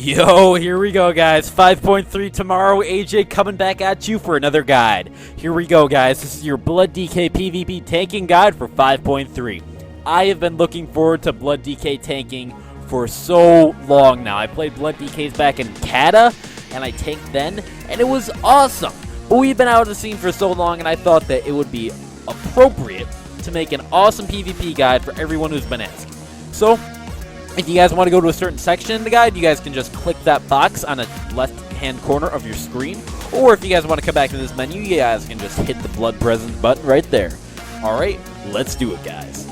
Yo, here we go, guys. 5.3 tomorrow. AJ coming back at you for another guide. Here we go, guys. This is your Blood DK PvP tanking guide for 5.3. I have been looking forward to Blood DK tanking for so long now. I played Blood DKs back in Kata, and I tanked then, and it was awesome. But we've been out of the scene for so long, and I thought that it would be appropriate to make an awesome PvP guide for everyone who's been asking. So, if you guys want to go to a certain section in the guide, you guys can just click that box on the left-hand corner of your screen. Or if you guys want to come back to this menu, you guys can just hit the Blood Presence button right there. Alright, let's do it, guys.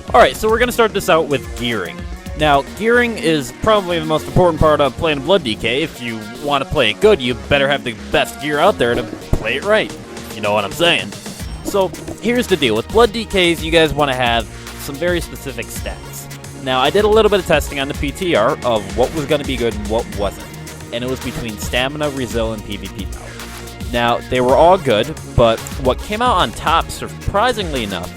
Alright, so we're going to start this out with gearing. Now, gearing is probably the most important part of playing Blood DK. If you want to play it good, you better have the best gear out there to play it right. You know what I'm saying? So, here's the deal. With Blood DKs, you guys want to have some very specific stats. Now, I did a little bit of testing on the PTR of what was going to be good and what wasn't. And it was between stamina, resil, and PvP power. Now, they were all good, but what came out on top, surprisingly enough,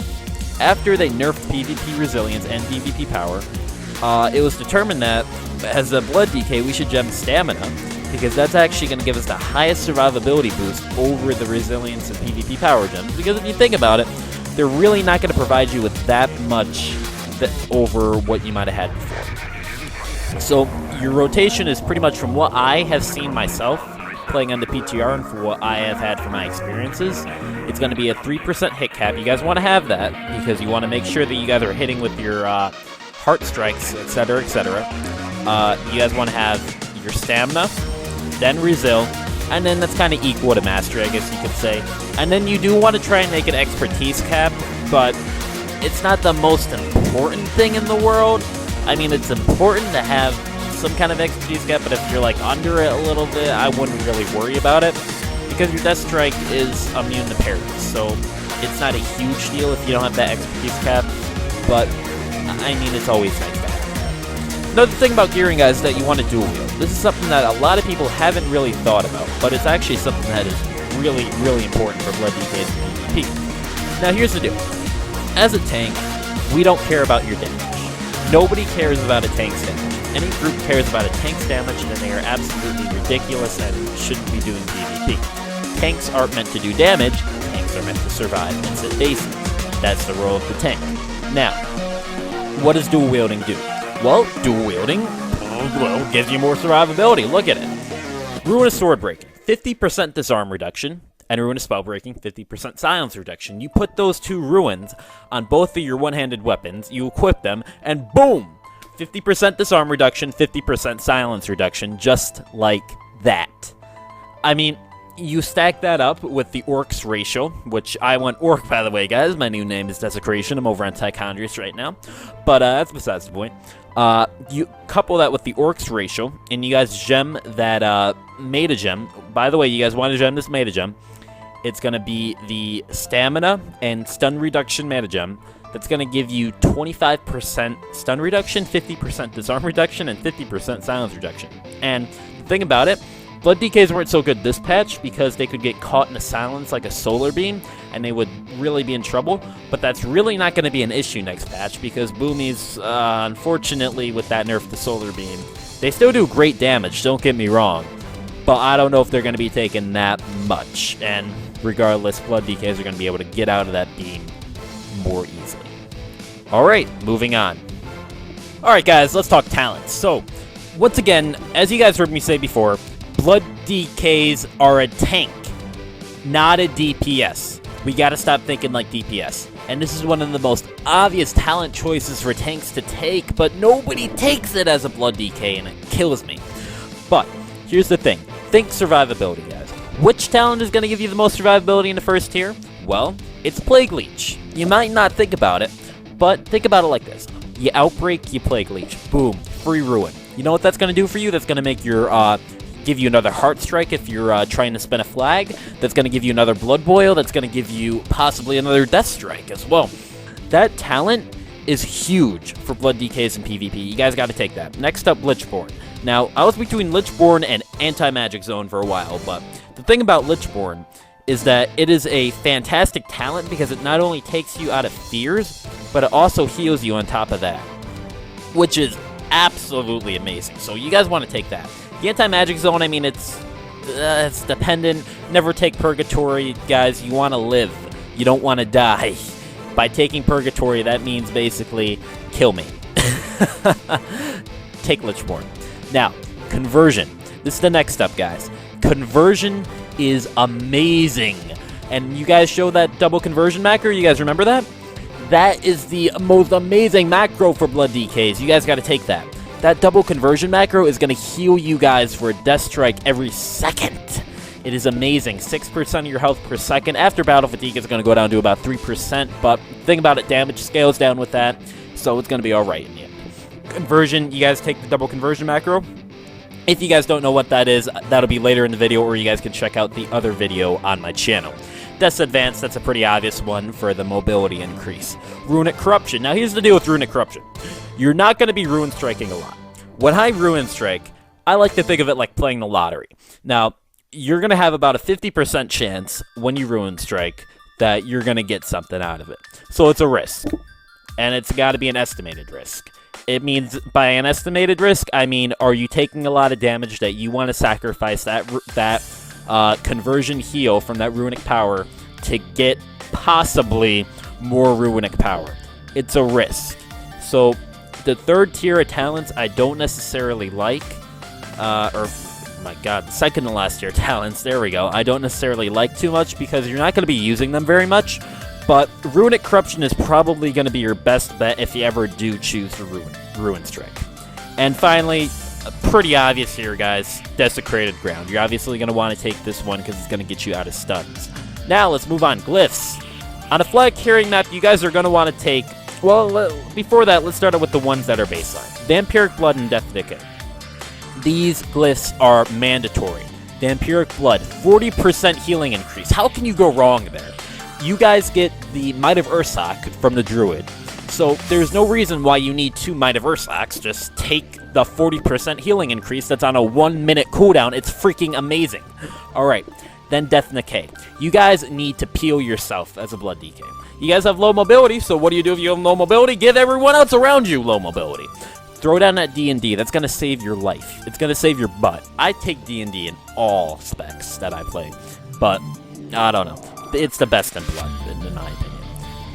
after they nerfed PvP resilience and PvP power, it was determined that, as a Blood DK, we should gem stamina, because that's actually going to give us the highest survivability boost over the resilience and PvP power gems. Because if you think about it, they're really not going to provide you with that much over what you might have had before. So your rotation is pretty much from what I have seen myself playing on the PTR and for what I have had from my experiences. It's going to be a 3% hit cap. You guys want to have that because you want to make sure that you guys are hitting with your heart strikes, etc., etc. You guys want to have your stamina, then resil, and then that's kind of equal to mastery, I guess you could say. And then you do want to try and make an expertise cap, but it's not the most important thing in the world. I mean, it's important to have some kind of expertise cap, but if you're like under it a little bit, I wouldn't really worry about it because your death strike is immune to parries, so it's not a huge deal if you don't have that expertise cap, but I mean, it's always nice to have. Another thing about gearing, guys, is that you want to dual wield. This is something that a lot of people haven't really thought about, but it's actually something that is really, really important for Blood DKs and PvP. Now, here's the deal. As a tank, we don't care about your damage. Nobody cares about a tank's damage. Any group cares about a tank's damage, and they are absolutely ridiculous and shouldn't be doing PvP. Tanks aren't meant to do damage. Tanks are meant to survive and sit bases. That's the role of the tank. Now, what does dual wielding do? Well, dual wielding, gives you more survivability. Look at it. Rune Sword Breaking, 50% disarm reduction. And Rune Spell Breaking, 50% silence reduction. You put those two runes on both of your one-handed weapons, you equip them, and boom! 50% disarm reduction, 50% silence reduction, just like that. I mean, you stack that up with the Orcs ratio, which I went Orc, by the way, guys. My new name is Desecration. I'm over on Tychondrius right now. But that's besides the point. You couple that with the Orcs ratio, and you guys gem that Meta Gem. By the way, you guys want to gem this Meta Gem. It's going to be the Stamina and Stun Reduction Meta Gem. That's going to give you 25% Stun Reduction, 50% Disarm Reduction, and 50% Silence Reduction. And the thing about it, Blood DKs weren't so good this patch because they could get caught in a silence like a Solar Beam, and they would really be in trouble. But that's really not going to be an issue next patch because Boomies, unfortunately, with that nerf to Solar Beam, they still do great damage, don't get me wrong. But I don't know if they're going to be taking that much. And regardless, Blood DKs are going to be able to get out of that beam more easily. Alright, moving on. Alright guys, let's talk talents. So, once again, as you guys heard me say before, Blood DKs are a tank, not a DPS. We gotta stop thinking like DPS. And this is one of the most obvious talent choices for tanks to take, but nobody takes it as a Blood DK, and it kills me. But, here's the thing. Think survivability, guys. Which talent is going to give you the most survivability in the first tier? Well, it's Plague Leech. You might not think about it, but think about it like this. You Outbreak, you Plague Leech. Boom. Free Ruin. You know what that's going to do for you? That's going to make your, give you another Heart Strike if you're trying to spin a flag. That's going to give you another Blood Boil. That's going to give you possibly another Death Strike as well. That talent is huge for Blood DKs and PvP. You guys got to take that. Next up, Lichborn. Now, I was between Lichborn and Anti-Magic Zone for a while, but the thing about Lichborn is that it is a fantastic talent because it not only takes you out of fears, but it also heals you on top of that, which is absolutely amazing. So you guys want to take that. The anti-magic zone, I mean, it's dependent. Never take purgatory, guys. You want to live. You don't want to die. By taking purgatory, that means basically kill me. Take Lichborn. Now, conversion. This is the next step, guys. Conversion is amazing. And you guys show that double conversion macro? You guys remember that? That is the most amazing macro for Blood DKs. You guys got to take that. That double conversion macro is going to heal you guys for a death strike every second. It is amazing. 6% of your health per second. After battle fatigue, it's going to go down to about 3%. But think about it, damage scales down with that. So it's going to be alright in the end. Conversion, you guys take the double conversion macro. If you guys don't know what that is, that'll be later in the video, or you guys can check out the other video on my channel. Death's Advance, that's a pretty obvious one for the mobility increase. Runic Corruption. Now here's the deal with Runic Corruption. You're not going to be Rune Striking a lot. When I Rune Strike, I like to think of it like playing the lottery. Now, you're going to have about a 50% chance when you Rune Strike that you're going to get something out of it. So it's a risk. And it's got to be an estimated risk. It means, by an estimated risk, I mean, are you taking a lot of damage that you want to sacrifice that conversion heal from that runic power to get possibly more runic power? It's a risk. So the third tier of talents I don't necessarily like, my god, second to last tier talents, there we go, I don't necessarily like too much because you're not going to be using them very much. But Runic Corruption is probably going to be your best bet if you ever do choose to Rune Strike. And finally, pretty obvious here, guys, Desecrated Ground. You're obviously going to want to take this one because it's going to get you out of stuns. Now, let's move on. Glyphs. On a flag-carrying map, you guys are going to want to take... Well, before that, let's start out with the ones that are baseline. Vampiric Blood and Death Decay. These glyphs are mandatory. Vampiric Blood, 40% healing increase. How can you go wrong there? You guys get the Might of Ursak from the Druid, so there's no reason why you need 2 Might of Ursaks. Just take the 40% healing increase that's on a 1-minute cooldown. It's freaking amazing. Alright, then Death Decay. You guys need to peel yourself as a Blood DK. You guys have low mobility, so what do you do if you have low mobility? Give everyone else around you low mobility. Throw down that D&D. That's going to save your life. It's going to save your butt. I take D&D in all specs that I play, but I don't know. It's the best in Blood, in my opinion.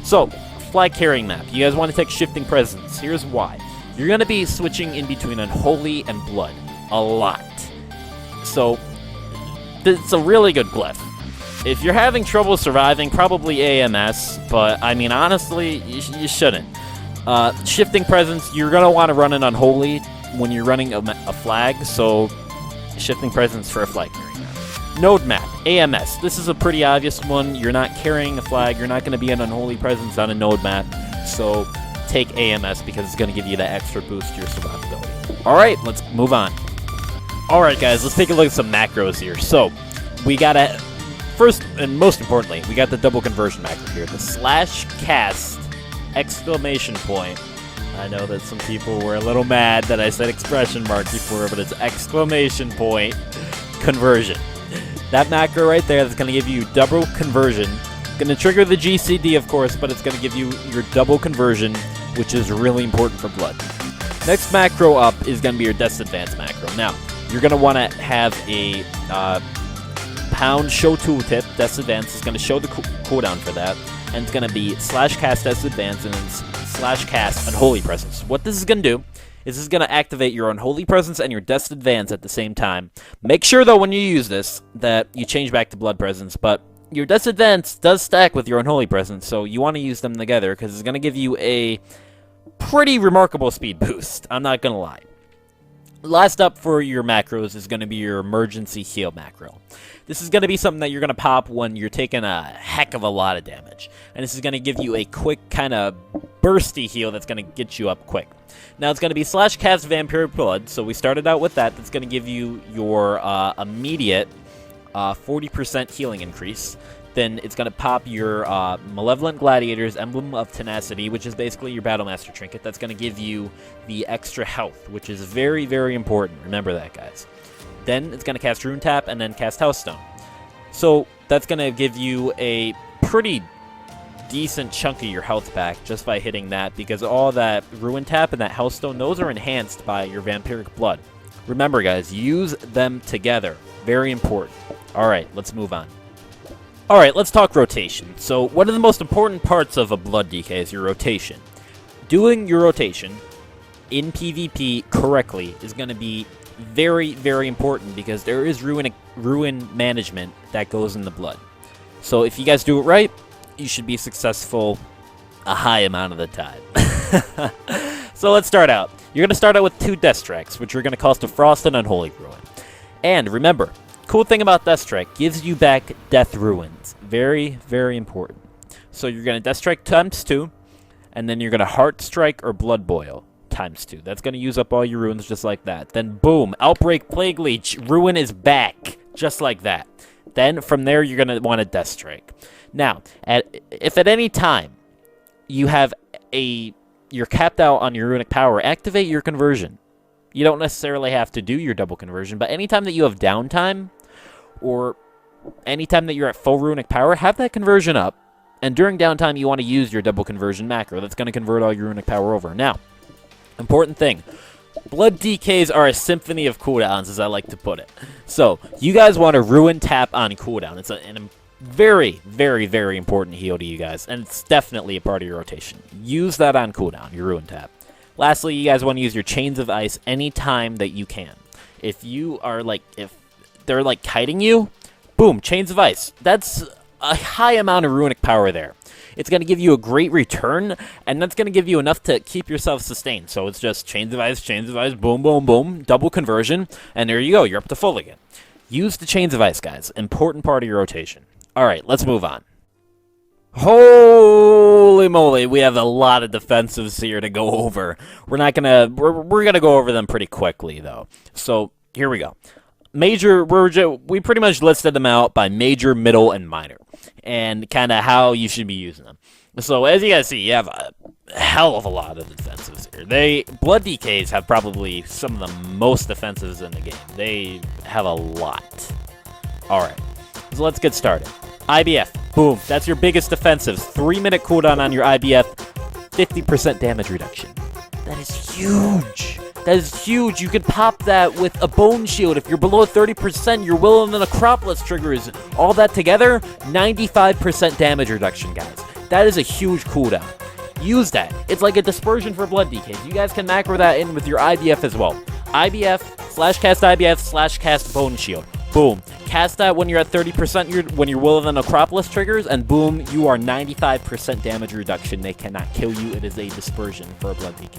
So, flag carrying map. You guys want to take Shifting Presence. Here's why. You're going to be switching in between Unholy and Blood a lot. So, it's a really good glyph. If you're having trouble surviving, probably AMS, but, I mean, honestly, you shouldn't. Shifting Presence, you're going to want to run an Unholy when you're running a flag, so Shifting Presence for a flag carrying map. Node map, AMS. This is a pretty obvious one. You're not carrying a flag. You're not going to be an Unholy Presence on a node map. So take AMS because it's going to give you that extra boost to your survivability. Alright, let's move on. Alright guys, let's take a look at some macros here. So, we got first and most importantly, we got the double conversion macro here. The /cast exclamation point. I know that some people were a little mad that I said expression mark before, but it's exclamation point conversion. That macro right there that's going to give you double conversion. Going to trigger the GCD, of course, but it's going to give you your double conversion, which is really important for Blood. Next macro up is going to be your Death's Advance macro. Now, you're going to want to have a pound show tooltip. Death's Advance is going to show the cooldown for that, and it's going to be /cast Death's Advance and then /cast Unholy Presence. What this is going to do is this is going to activate your Unholy Presence and your Death's Advance at the same time. Make sure, though, when you use this, that you change back to Blood Presence, but your Death's Advance does stack with your Unholy Presence, so you want to use them together, because it's going to give you a pretty remarkable speed boost. I'm not going to lie. Last up for your macros is going to be your Emergency Heal macro. This is going to be something that you're going to pop when you're taking a heck of a lot of damage. And this is going to give you a quick kind of bursty heal that's going to get you up quick. Now it's going to be /cast Vampiric Blood, so we started out with that. That's going to give you your immediate 40% healing increase. Then it's going to pop your Malevolent Gladiator's Emblem of Tenacity, which is basically your Battlemaster Trinket. That's going to give you the extra health, which is very, very important. Remember that, guys. Then it's going to cast Rune Tap and then cast Healthstone. So that's going to give you a pretty decent chunk of your health back just by hitting that, because all that Rune Tap and that Healthstone, those are enhanced by your Vampiric Blood. Remember, guys, use them together. Very important. Alright, let's move on. Alright, let's talk rotation. So, one of the most important parts of a Blood DK is your rotation. Doing your rotation in PvP correctly is going to be very, very important, because there is ruin management that goes in the Blood. So if you guys do it right, you should be successful a high amount of the time. So let's start out. You're going to start out with 2 Death Strikes, which are going to cost a Frost and Unholy Ruin. And remember, cool thing about Death Strike, gives you back Death Ruins. Very, very important. So you're going to Death Strike times 2, and then you're going to Heart Strike or Blood Boil times 2. That's going to use up all your runes just like that. Then boom, Outbreak Plague Leech, Ruin is back, just like that. Then from there, you're going to want a Death Strike. Now, if at any time you have you're capped out on your runic power, activate your conversion. You don't necessarily have to do your double conversion, but anytime that you have downtime, or anytime that you're at full runic power, have that conversion up. And during downtime, you want to use your double conversion macro. That's going to convert all your runic power over. Now, important thing. Blood DKs are a symphony of cooldowns, as I like to put it. So, you guys want to Rune Tap on cooldown. It's a very, very, very important heal to you guys, and it's definitely a part of your rotation. Use that on cooldown, your Rune Tap. Lastly, you guys want to use your Chains of Ice anytime that you can. If you are if they're kiting you, boom, Chains of Ice. That's a high amount of runic power there. It's going to give you a great return, and that's going to give you enough to keep yourself sustained. So it's just Chains of Ice, boom, boom, boom, double conversion, and there you go. You're up to full again. Use the Chains of Ice, guys. Important part of your rotation. All right, let's move on. Holy moly, we have a lot of defensives here to go over. We're gonna go over them pretty quickly though. So here we go. Major, we pretty much listed them out by major, middle, and minor, and kind of how you should be using them. So as you guys see, you have a hell of a lot of defensives here. Blood DKs have probably some of the most defensives in the game. They have a lot. All right, so let's get started. IBF, boom, that's your biggest defensives. 3-minute cooldown on your IBF, 50% damage reduction. That is huge. That is huge. You can pop that with a Bone Shield. If you're below 30%, your Will of the Necropolis triggers. All that together, 95% damage reduction, guys. That is a huge cooldown. Use that. It's like a dispersion for Blood DKs. You guys can macro that in with your IBF as well. IBF, /cast IBF, /cast Bone Shield. Boom. Cast that when you're at 30%, when your Will of the Necropolis triggers, and boom, you are 95% damage reduction. They cannot kill you. It is a dispersion for a Blood DK.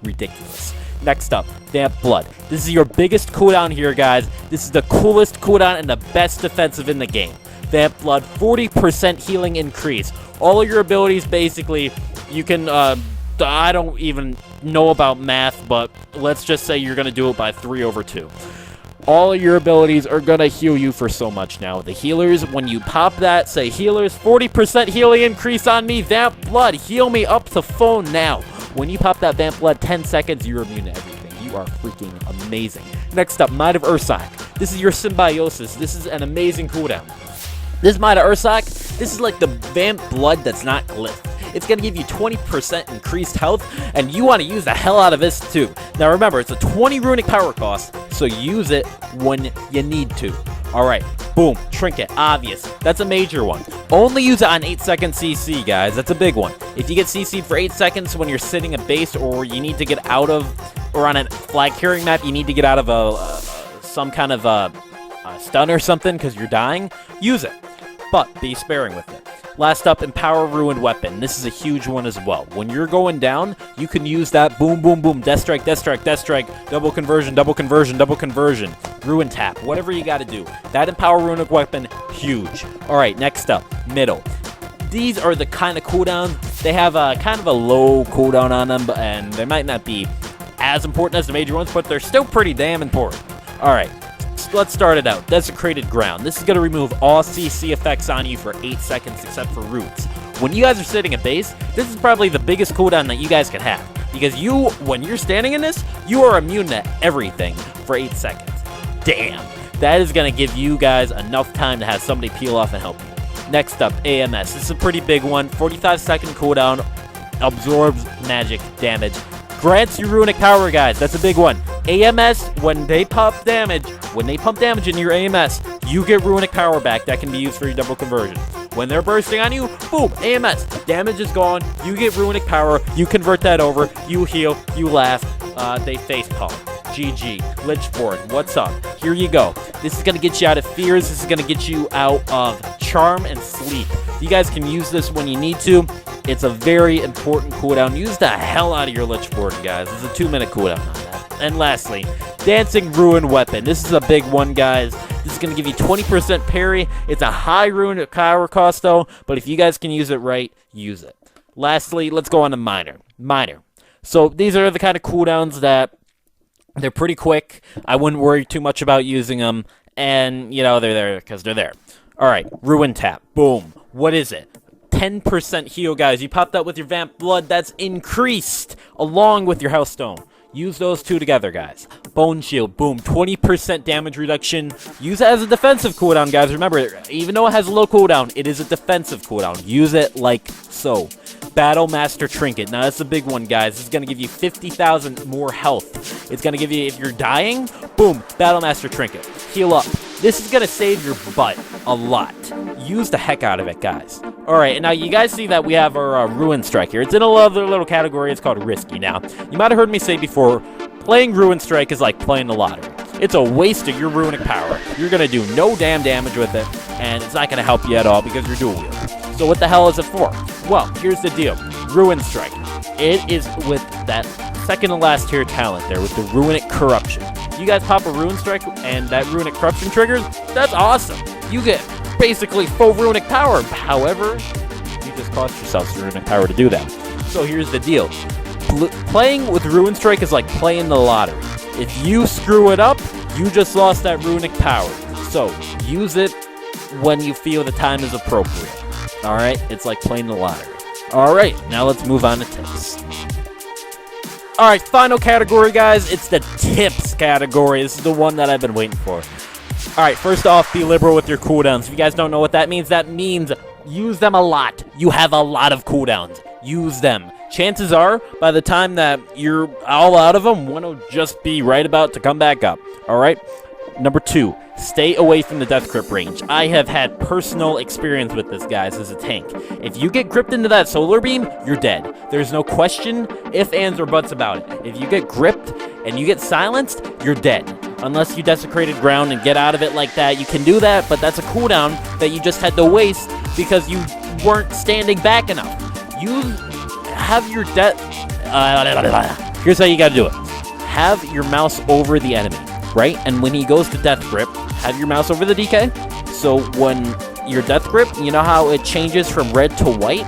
Ridiculous. Next up, Vamp Blood. This is your biggest cooldown here, guys. This is the coolest cooldown and the best defensive in the game. Vamp Blood, 40% healing increase. All of your abilities, basically, you can, I don't even know about math, but let's just say you're going to do it by 3/2. All of your abilities are going to heal you for so much now. The healers, when you pop that, say, healers, 40% healing increase on me. Vamp Blood, heal me up to full now. When you pop that Vamp Blood, 10 seconds, you're immune to everything. You are freaking amazing. Next up, Might of Ursak. This is your Symbiosis. This is an amazing cooldown. This Might of Ursak, this is like the Vamp Blood that's not glyph. It's going to give you 20% increased health, and you want to use the hell out of this too. Now remember, it's a 20 runic power cost, so use it when you need to. Alright, boom, Trinket, obvious. That's a major one. Only use it on 8-second CC, guys. That's a big one. If you get CC'd for 8 seconds when you're sitting a base, or you need to get out of, or on a flag carrying map, you need to get out of some kind of stun or something because you're dying, use it. But be sparing with it. Last up, Empower Ruined Weapon. This is a huge one as well. When you're going down, you can use that boom, boom, boom, Death Strike, Death Strike, Death Strike, double conversion, double conversion, double conversion, Rune Tap, whatever you got to do. That Empower Ruined Weapon, huge. All right, next up, middle. These are the kind of cooldowns. They have a kind of a low cooldown on them, and they might not be as important as the major ones, but they're still pretty damn important. All right. Let's start it out. Desecrated Ground. This is going to remove all CC effects on you for 8 seconds except for roots. When you guys are sitting at base, this is probably the biggest cooldown that you guys can have. Because when you're standing in this, you are immune to everything for 8 seconds. Damn. That is going to give you guys enough time to have somebody peel off and help you. Next up, AMS. This is a pretty big one. 45-second cooldown, absorbs magic damage. Grants you runic power, guys. That's a big one. AMS, when they pump damage into your AMS, you get runic power back. That can be used for your double conversion. When they're bursting on you, boom, AMS. Damage is gone. You get runic power. You convert that over. You heal. You laugh. They facepalm. GG. Lichborn, what's up? Here you go. This is going to get you out of fears. This is going to get you out of charm and sleep. You guys can use this when you need to. It's a very important cooldown. Use the hell out of your Lichborn, guys. It's a 2-minute cooldown on that. And lastly, Dancing Ruin Weapon. This is a big one, guys. This is going to give you 20% parry. It's a high rune power cost, though, but if you guys can use it right, use it. Lastly, let's go on to Minor. So these are the kind of cooldowns that they're pretty quick. I wouldn't worry too much about using them, and, you know, they're there because they're there. All right, Rune Tap. Boom. What is it? 10% heal, guys. You pop that with your Vamp Blood. That's increased along with your Healthstone. Use those two together, guys. Bone Shield, boom, 20% damage reduction. Use it as a defensive cooldown, guys. Remember, even though it has a low cooldown, it is a defensive cooldown. Use it like so. Battle Master Trinket. Now, that's a big one, guys. This is going to give you 50,000 more health. It's going to give you, if you're dying, boom, Battle Master Trinket. Heal up. This is going to save your butt a lot. Use the heck out of it, guys. All right, and now you guys see that we have our Ruin Strike here. It's in a little category. It's called Risky. Now, you might have heard me say before, playing Ruin Strike is like playing the lottery. It's a waste of your runic power. You're going to do no damn damage with it, and it's not going to help you at all because you're dual wielding. So what the hell is it for? Well, here's the deal. Ruin Strike. It is with that second to last tier talent there with the Runic Corruption. You guys pop a Rune Strike and that Runic Corruption triggers, that's awesome. You get basically full runic power. However, you just cost yourself some runic power to do that. So here's the deal. Playing with Rune Strike is like playing the lottery. If you screw it up, you just lost that runic power. So use it when you feel the time is appropriate. Alright? It's like playing the lottery. Alright, now let's move on to tips. Alright, final category, guys. It's the tips category. This is the one that I've been waiting for. Alright, first off, be liberal with your cooldowns. If you guys don't know what that means use them a lot. You have a lot of cooldowns. Use them. Chances are, by the time that you're all out of them, one will just be right about to come back up. Alright? Number 2, stay away from the death grip range. I have had personal experience with this, guys, as a tank. If you get gripped into that solar beam, you're dead. There's no question, ifs, ands, or buts about it. If you get gripped and you get silenced, you're dead. Unless you desecrated ground and get out of it like that, you can do that, but that's a cooldown that you just had to waste because you weren't standing back enough. You have your here's how you gotta do it. Have your mouse over the enemy, right? And when he goes to death grip, have your mouse over the DK. So when your death grip, you know how it changes from red to white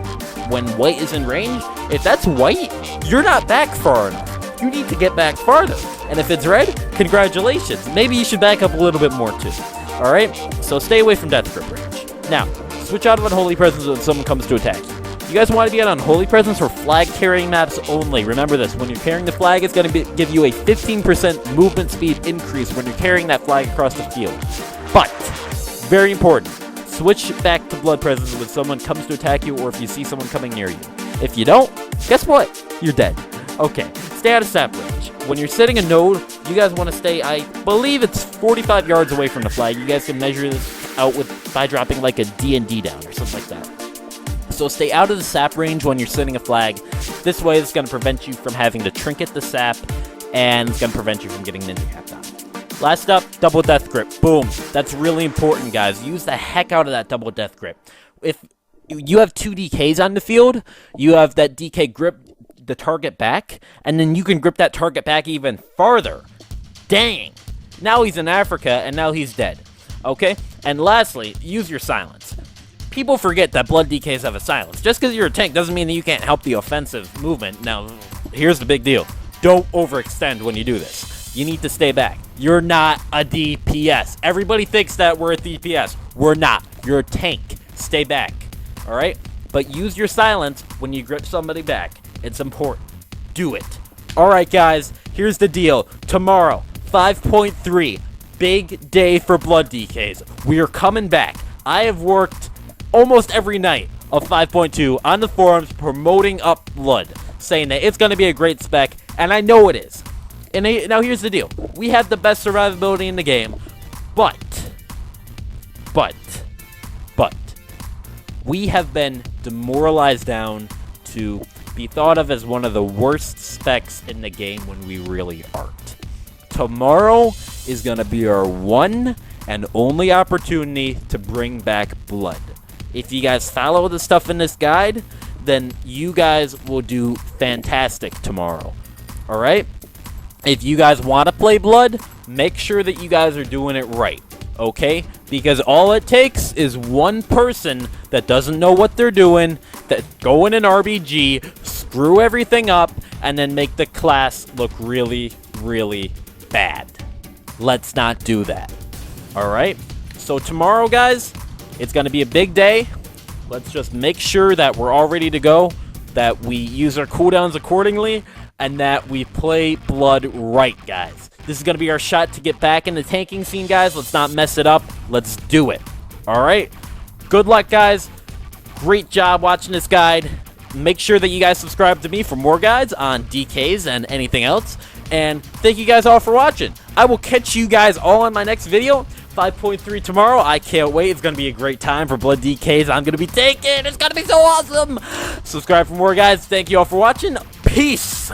when white is in range? If that's white, you're not back far enough. You need to get back farther. And if it's red, congratulations. Maybe you should back up a little bit more too. Alright? So stay away from death grip range. Now, switch out of Unholy Presence when someone comes to attack you. You guys want to be on Unholy Presence for flag-carrying maps only. Remember this, when you're carrying the flag, it's going to give you a 15% movement speed increase when you're carrying that flag across the field. But, very important, switch back to Blood Presence when someone comes to attack you or if you see someone coming near you. If you don't, guess what? You're dead. Okay, stay out of sap range. When you're setting a node, you guys want to stay, I believe it's 45 yards away from the flag. You guys can measure this out by dropping like a D&D down or something like that. So stay out of the sap range when you're setting a flag. This way, it's going to prevent you from having to trinket the sap, and it's going to prevent you from getting ninja capped on. Last up, double death grip. Boom. That's really important, guys. Use the heck out of that double death grip. If you have 2 DKs on the field, you have that DK grip the target back, and then you can grip that target back even farther. Dang. Now he's in Africa, and now he's dead. Okay? And lastly, use your silence. People forget that blood DKs have a silence. Just because you're a tank doesn't mean that you can't help the offensive movement. Now, here's the big deal. Don't overextend when you do this. You need to stay back. You're not a DPS. Everybody thinks that we're a DPS. We're not. You're a tank. Stay back. Alright? But use your silence when you grip somebody back. It's important. Do it. Alright, guys. Here's the deal. Tomorrow, 5.3. Big day for blood DKs. We are coming back. I have worked almost every night of 5.2 on the forums promoting up Blood, saying that it's going to be a great spec, and I know it is. And now here's the deal. We have the best survivability in the game, but we have been demoralized down to be thought of as one of the worst specs in the game when we really aren't. Tomorrow is going to be our one and only opportunity to bring back Blood. If you guys follow the stuff in this guide, then you guys will do fantastic tomorrow. Alright? If you guys want to play Blood, make sure that you guys are doing it right. Okay? Because all it takes is one person that doesn't know what they're doing, that go in an RBG, screw everything up, and then make the class look really, really bad. Let's not do that. Alright? So tomorrow, guys, it's going to be a big day. Let's just make sure that we're all ready to go, that we use our cooldowns accordingly, and that we play Blood right, guys. This is going to be our shot to get back in the tanking scene, guys. Let's not mess it up. Let's do it. Alright? Good luck, guys. Great job watching this guide. Make sure that you guys subscribe to me for more guides on DKs and anything else. And thank you guys all for watching. I will catch you guys all in my next video. 5.3 tomorrow. I can't wait. It's going to be a great time for Blood DKs. I'm going to be taking. It's going to be so awesome. Subscribe for more, guys. Thank you all for watching. Peace.